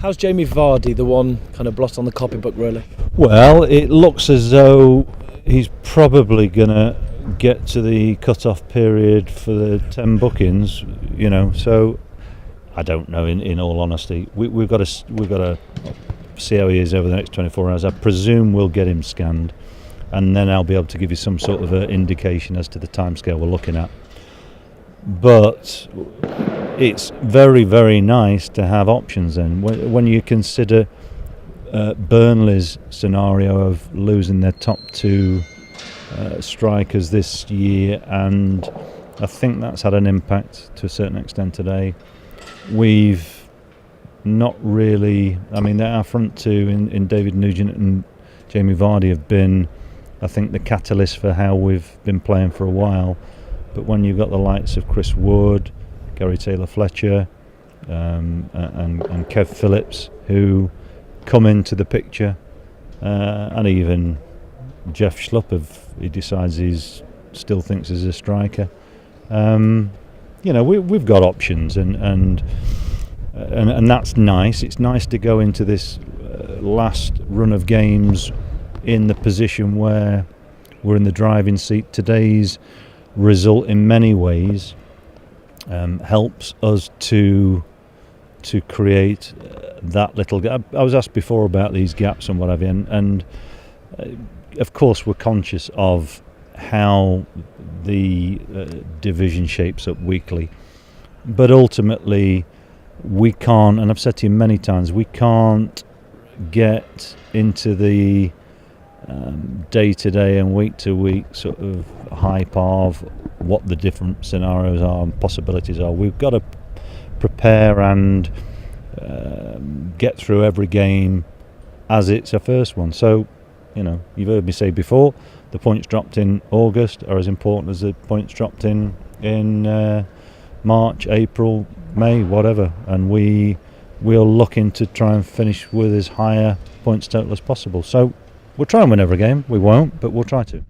How's Jamie Vardy the one kind of blot on the copybook, really? Well, it looks as though he's probably going to get to the cut-off period for the 10 bookings, so I don't know, in all honesty. We've got to see how he is over the next 24 hours. I presume we'll get him scanned, and then I'll be able to give you some sort of an indication as to the timescale we're looking at. But it's very, very nice to have options then. When you consider Burnley's scenario of losing their top two strikers this year, and I think that's had an impact to a certain extent today. We've not really, our front two in David Nugent and Jamie Vardy have been, I think, the catalyst for how we've been playing for a while. But when you've got the likes of Chris Wood, Gary Taylor-Fletcher, and Kev Phillips, who come into the picture, and even Jeff Schlupp, if he decides he's still thinks he's a striker, we've got options, and that's nice. It's nice to go into this last run of games in the position where we're in the driving seat. Today's result in many ways helps us to create that little gap. I was asked before about these gaps and what have you, and of course we're conscious of how the division shapes up weekly, but ultimately we can't, and I've said to you many times, we can't get into the day-to-day and week-to-week sort of hype of what the different scenarios are and possibilities are. We've got to prepare and get through every game as it's a first one. So, you've heard me say before, the points dropped in August are as important as the points dropped in March, April, May, whatever, and we're looking to try and finish with as higher points total as possible. So we'll try and win every game. We won't, but we'll try to.